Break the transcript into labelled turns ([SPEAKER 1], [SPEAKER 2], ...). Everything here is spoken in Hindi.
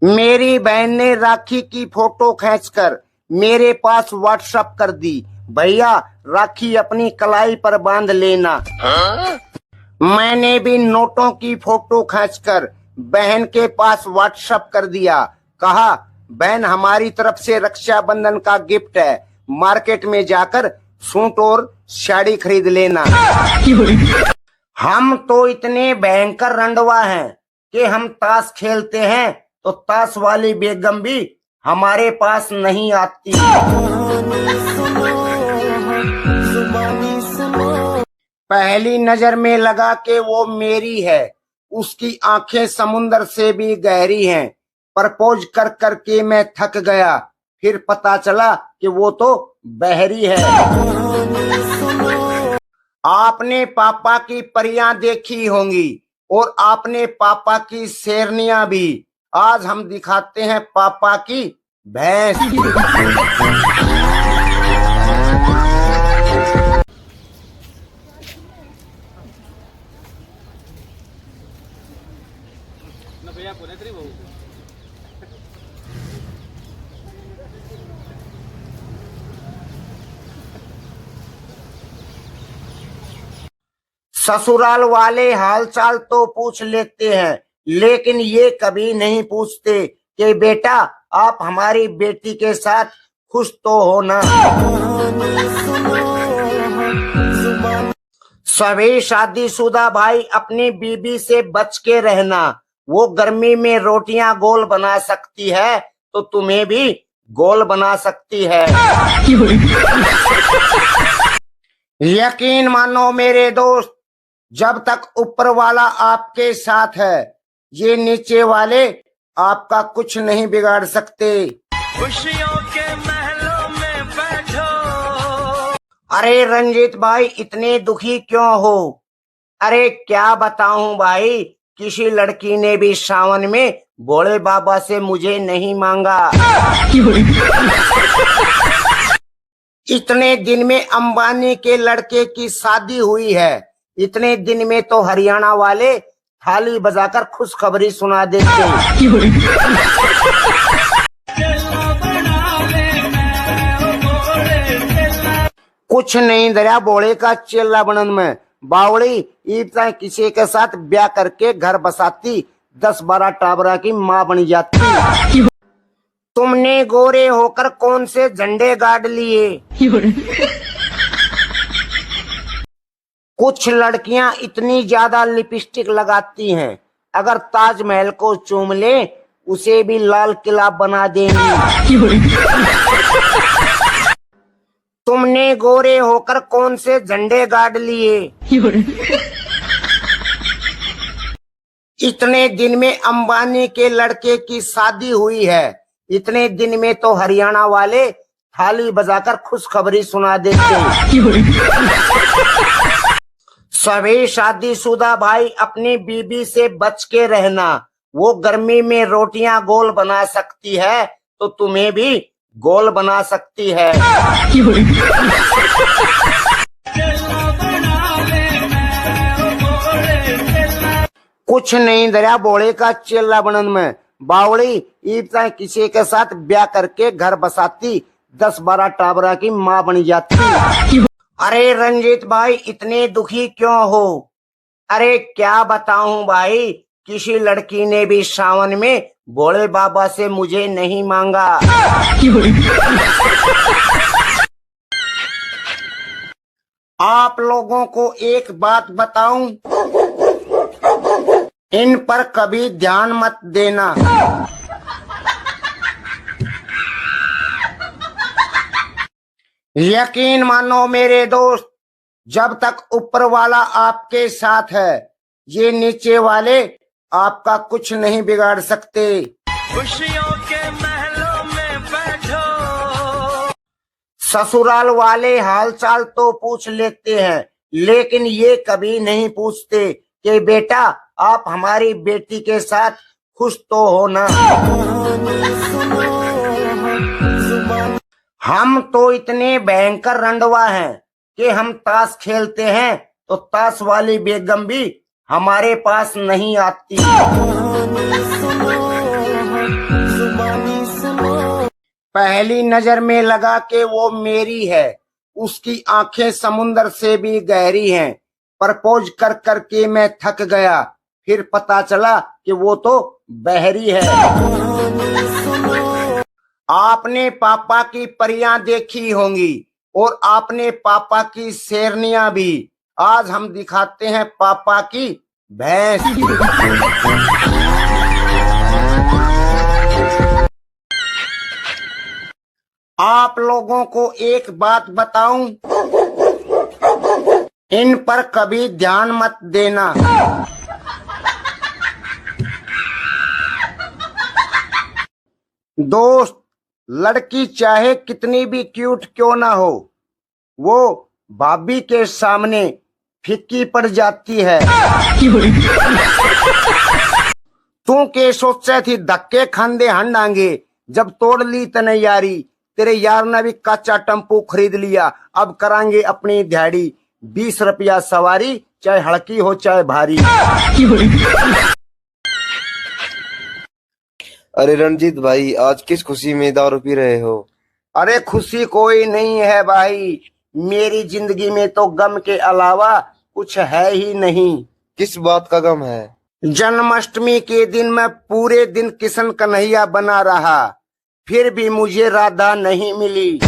[SPEAKER 1] मेरी बहन ने राखी की फोटो खींचकर मेरे पास व्हाट्सएप कर दी। भैया राखी अपनी कलाई पर बांध लेना। मैंने भी नोटों की फोटो खींचकर बहन के पास व्हाट्सएप कर दिया। कहा बहन हमारी तरफ से रक्षाबंधन का गिफ्ट है, मार्केट में जाकर सूट और साड़ी खरीद लेना। हम तो इतने भयंकर रंडवा हैं कि हम ताश खेलते हैं तो ताश वाली बेगम भी हमारे पास नहीं आती। पहली नजर में लगा कि वो मेरी है, उसकी आंखें समुंदर से भी गहरी हैं। प्रपोज कर करके मैं थक गया, फिर पता चला कि वो तो बहरी है। आपने पापा की परियां देखी होंगी और आपने पापा की शेरनियां भी। आज हम दिखाते हैं पापा की भैंस। ससुराल वाले हालचाल तो पूछ लेते हैं, लेकिन ये कभी नहीं पूछते कि बेटा आप हमारी बेटी के साथ खुश तो हो ना। सभी शादीशुदा भाई अपनी बीबी से बच के रहना। वो गर्मी में रोटियां गोल बना सकती है तो तुम्हें भी गोल बना सकती है। यकीन मानो मेरे दोस्त, जब तक ऊपर वाला आपके साथ है, ये नीचे वाले आपका कुछ नहीं बिगाड़ सकते। खुशियों के महलों में बैठो। अरे रंजीत भाई इतने दुखी क्यों हो? अरे क्या बताऊं भाई, किसी लड़की ने भी सावन में भोले बाबा से मुझे नहीं मांगा। इतने दिन में अंबानी के लड़के की शादी हुई है, इतने दिन में तो हरियाणा वाले थाली बजाकर खुशखबरी सुना देते। कुछ नहीं दरिया बोले का चेला बनन में। बावड़ी इतना किसी के साथ ब्याह करके घर बसाती, 10-12 टाबरा की माँ बन जाती। तुमने गोरे होकर कौन से झंडे गाड़ लिए? कुछ लड़कियां इतनी ज्यादा लिपस्टिक लगाती हैं, अगर ताजमहल को चूम ले उसे भी लाल किला बना देंगी। तुमने गोरे होकर कौन से झंडे गाड़ लिए? इतने दिन में अंबानी के लड़के की शादी हुई है, इतने दिन में तो हरियाणा वाले थाली बजाकर खुशखबरी सुना देते। सभी शादीशुदा भाई अपनी बीबी से बच के रहना। वो गर्मी में रोटियां गोल बना सकती है तो तुम्हें भी गोल बना सकती है। कुछ नहीं दरिया बोले का चेला बनन में। बावड़ी इतना किसी के साथ ब्याह करके घर बसाती, 10-12 टाबरा की माँ बन जाती। अरे रंजीत भाई इतने दुखी क्यों हो? अरे क्या बताऊं भाई, किसी लड़की ने भी सावन में भोले बाबा से मुझे नहीं मांगा। आप लोगों को एक बात बताऊं, इन पर कभी ध्यान मत देना। यकीन मानो मेरे दोस्त, जब तक ऊपर वाला आपके साथ है, ये नीचे वाले आपका कुछ नहीं बिगाड़ सकते। खुशियों के महलों में बैठो। ससुराल वाले हालचाल तो पूछ लेते हैं, लेकिन ये कभी नहीं पूछते कि बेटा आप हमारी बेटी के साथ खुश तो हो ना। हम तो इतने भयंकर रंडवा हैं कि हम ताश खेलते हैं तो ताश वाली बेगम भी हमारे पास नहीं आती। पहली नजर में लगा कि वो मेरी है, उसकी आंखें समुंदर से भी गहरी हैं। प्रपोज कर करके मैं थक गया, फिर पता चला कि वो तो बहरी है। आपने पापा की परियां देखी होंगी और आपने पापा की शेरनियां भी। आज हम दिखाते हैं पापा की भैंस। आप लोगों को एक बात बताऊं, इन पर कभी ध्यान मत देना। दोस्त, लड़की चाहे कितनी भी क्यूट क्यों ना हो, वो भाभी के सामने फीकी पड़ जाती है। तू के सोचे थी धक्के खांदे हंडांगे, जब तोड़ ली तने यारी। तेरे यार ने भी कच्चा टेम्पू खरीद लिया, अब करांगे अपनी दिहाड़ी। 20 रुपया सवारी, चाहे हल्की हो चाहे भारी।
[SPEAKER 2] अरे रणजीत भाई, आज किस खुशी में दारू पी रहे हो?
[SPEAKER 1] अरे खुशी कोई नहीं है भाई, मेरी जिंदगी में तो गम के अलावा कुछ है ही नहीं।
[SPEAKER 2] किस बात का गम है?
[SPEAKER 1] जन्माष्टमी के दिन मैं पूरे दिन किशन कन्हैया बना रहा, फिर भी मुझे राधा नहीं मिली।